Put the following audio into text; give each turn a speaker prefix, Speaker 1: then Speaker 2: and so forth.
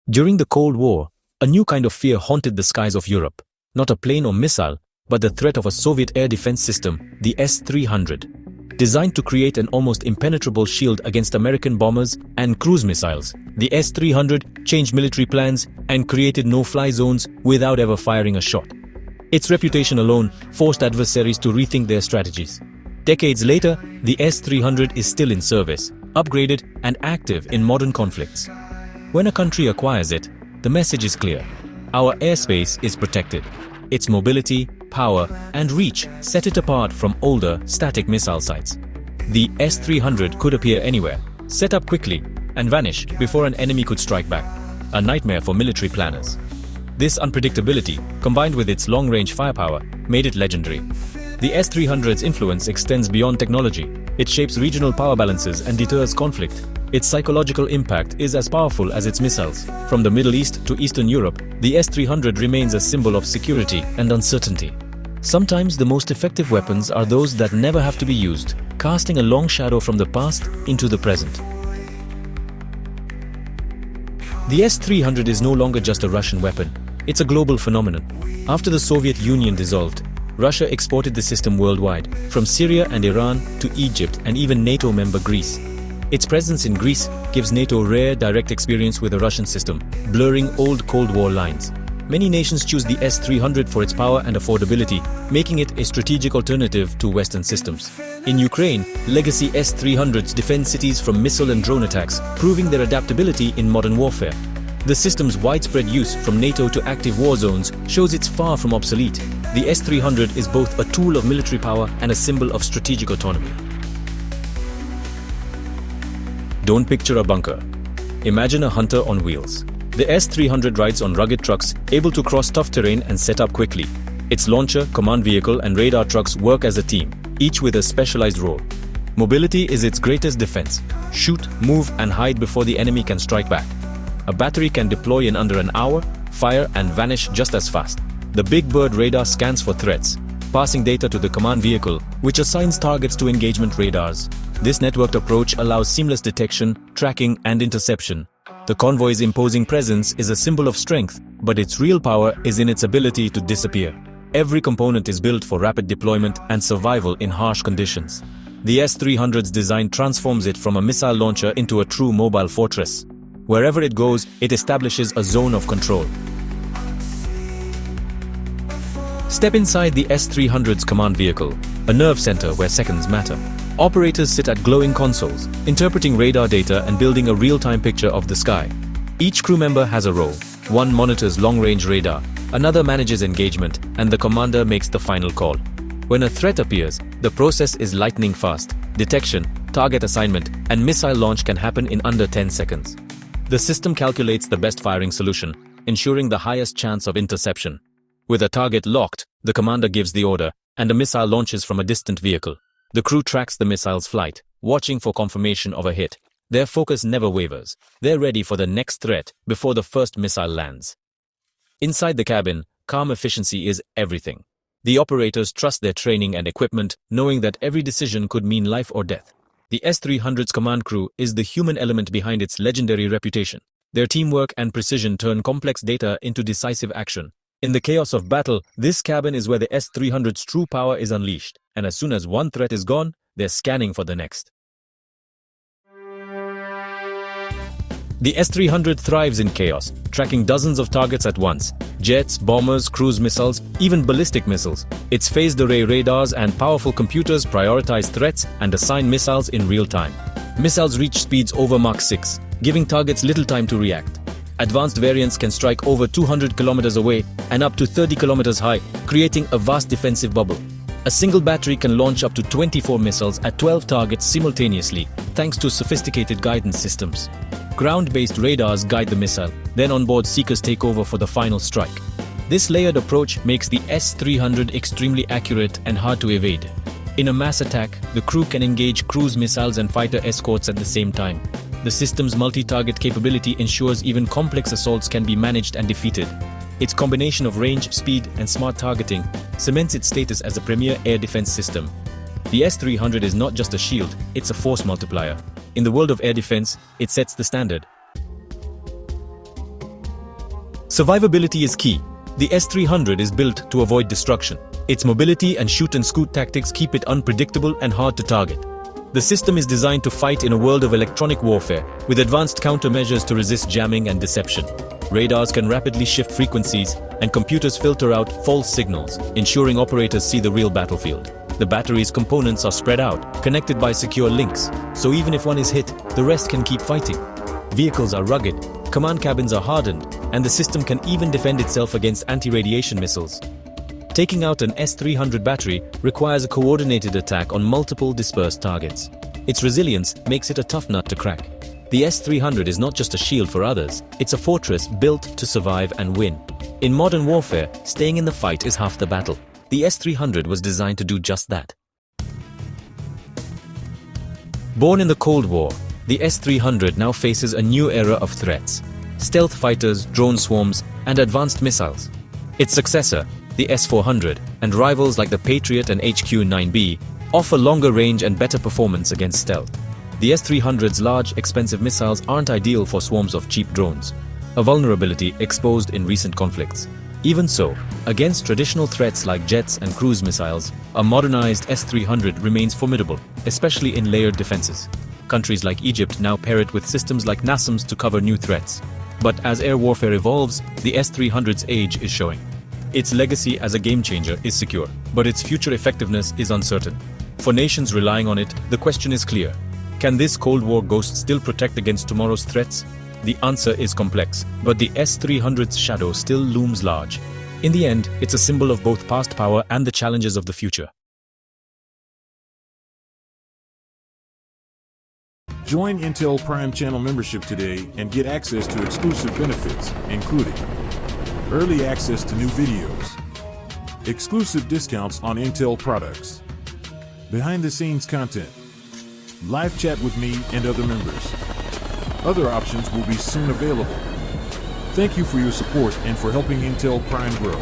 Speaker 1: During the Cold War, a new kind of fear haunted the skies of Europe. Not a plane or missile, but the threat of a Soviet air defense system, the S-300. Designed to create an almost impenetrable shield against American bombers and cruise missiles, the S-300 changed military plans and created no-fly zones without ever firing a shot. Its reputation alone forced adversaries to rethink their strategies. Decades later, the S-300 is still in service, upgraded and active in modern conflicts. When a country acquires it, the message is clear. Our airspace is protected. Its mobility, power, and reach set it apart from older, static missile sites. The S-300 could appear anywhere, set up quickly, and vanish before an enemy could strike back. A nightmare for military planners. This unpredictability, combined with its long-range firepower, made it legendary. The S-300's influence extends beyond technology. It shapes regional power balances and deters conflict. Its psychological impact is as powerful as its missiles. From the Middle East to Eastern Europe, the S-300 remains a symbol of security and uncertainty. Sometimes the most effective weapons are those that never have to be used, casting a long shadow from the past into the present. The S-300 is no longer just a Russian weapon. It's a global phenomenon. After the Soviet Union dissolved, Russia exported the system worldwide, from Syria and Iran to Egypt and even NATO member Greece. Its presence in Greece gives NATO rare direct experience with the Russian system, blurring old Cold War lines. Many nations choose the S-300 for its power and affordability, making it a strategic alternative to Western systems. In Ukraine, legacy S-300s defend cities from missile and drone attacks, proving their adaptability in modern warfare. The system's widespread use from NATO to active war zones shows it's far from obsolete. The S-300 is both a tool of military power and a symbol of strategic autonomy. Don't picture a bunker. Imagine a hunter on wheels. The S-300 rides on rugged trucks, able to cross tough terrain and set up quickly. Its launcher, command vehicle, and radar trucks work as a team, each with a specialized role. Mobility is its greatest defense. Shoot, move, and hide before the enemy can strike back. A battery can deploy in under an hour, fire, and vanish just as fast. The Big Bird radar scans for threats, passing data to the command vehicle, which assigns targets to engagement radars. This networked approach allows seamless detection, tracking, and interception. The convoy's imposing presence is a symbol of strength, but its real power is in its ability to disappear. Every component is built for rapid deployment and survival in harsh conditions. The S-300's design transforms it from a missile launcher into a true mobile fortress. Wherever it goes, it establishes a zone of control. Step inside the S-300's command vehicle, a nerve center where seconds matter. Operators sit at glowing consoles, interpreting radar data and building a real-time picture of the sky. Each crew member has a role. One monitors long-range radar, another manages engagement, and the commander makes the final call. When a threat appears, the process is lightning fast. Detection, target assignment, and missile launch can happen in under 10 seconds. The system calculates the best firing solution, ensuring the highest chance of interception. With a target locked, the commander gives the order, and a missile launches from a distant vehicle. The crew tracks the missile's flight, watching for confirmation of a hit. Their focus never wavers. They're ready for the next threat before the first missile lands. Inside the cabin, calm efficiency is everything. The operators trust their training and equipment, knowing that every decision could mean life or death. The S-300's command crew is the human element behind its legendary reputation. Their teamwork and precision turn complex data into decisive action. In the chaos of battle, this cabin is where the S-300's true power is unleashed, and as soon as one threat is gone, they're scanning for the next. The S-300 thrives in chaos, tracking dozens of targets at once. Jets, bombers, cruise missiles, even ballistic missiles. Its phased array radars and powerful computers prioritize threats and assign missiles in real time. Missiles reach speeds over Mach 6, giving targets little time to react. Advanced variants can strike over 200 kilometers away and up to 30 kilometers high, creating a vast defensive bubble. A single battery can launch up to 24 missiles at 12 targets simultaneously, thanks to sophisticated guidance systems. Ground-based radars guide the missile, then onboard seekers take over for the final strike. This layered approach makes the S-300 extremely accurate and hard to evade. In a mass attack, the crew can engage cruise missiles and fighter escorts at the same time. The system's multi-target capability ensures even complex assaults can be managed and defeated. Its combination of range, speed, and smart targeting cements its status as a premier air defense system. The S-300 is not just a shield, it's a force multiplier. In the world of air defense, it sets the standard. Survivability is key. The S-300 is built to avoid destruction. Its mobility and shoot-and-scoot tactics keep it unpredictable and hard to target. The system is designed to fight in a world of electronic warfare, with advanced countermeasures to resist jamming and deception. Radars can rapidly shift frequencies, and computers filter out false signals, ensuring operators see the real battlefield. The battery's components are spread out, connected by secure links, so even if one is hit, the rest can keep fighting. Vehicles are rugged, command cabins are hardened, and the system can even defend itself against anti-radiation missiles. Taking out an S-300 battery requires a coordinated attack on multiple dispersed targets. Its resilience makes it a tough nut to crack. The S-300 is not just a shield for others, it's a fortress built to survive and win. In modern warfare, staying in the fight is half the battle. The S-300 was designed to do just that. Born in the Cold War, the S-300 now faces a new era of threats: stealth fighters, drone swarms, and advanced missiles. Its successor, the S-400, and rivals like the Patriot and HQ-9B offer longer range and better performance against stealth. The S-300's large, expensive missiles aren't ideal for swarms of cheap drones, a vulnerability exposed in recent conflicts. Even so, against traditional threats like jets and cruise missiles, a modernized S-300 remains formidable, especially in layered defenses. Countries like Egypt now pair it with systems like NASAMS to cover new threats. But as air warfare evolves, the S-300's age is showing. Its legacy as a game-changer is secure, but its future effectiveness is uncertain. For nations relying on it, the question is clear. Can this Cold War ghost still protect against tomorrow's threats? The answer is complex, but the S-300's shadow still looms large. In the end, it's a symbol of both past power and the challenges of the future.
Speaker 2: Join Intel Prime channel membership today and get access to exclusive benefits, including early access to new videos, exclusive discounts on Intel products, behind-the-scenes content, live chat with me and other members. Other options will be soon available. Thank you for your support and for helping Intel Prime grow.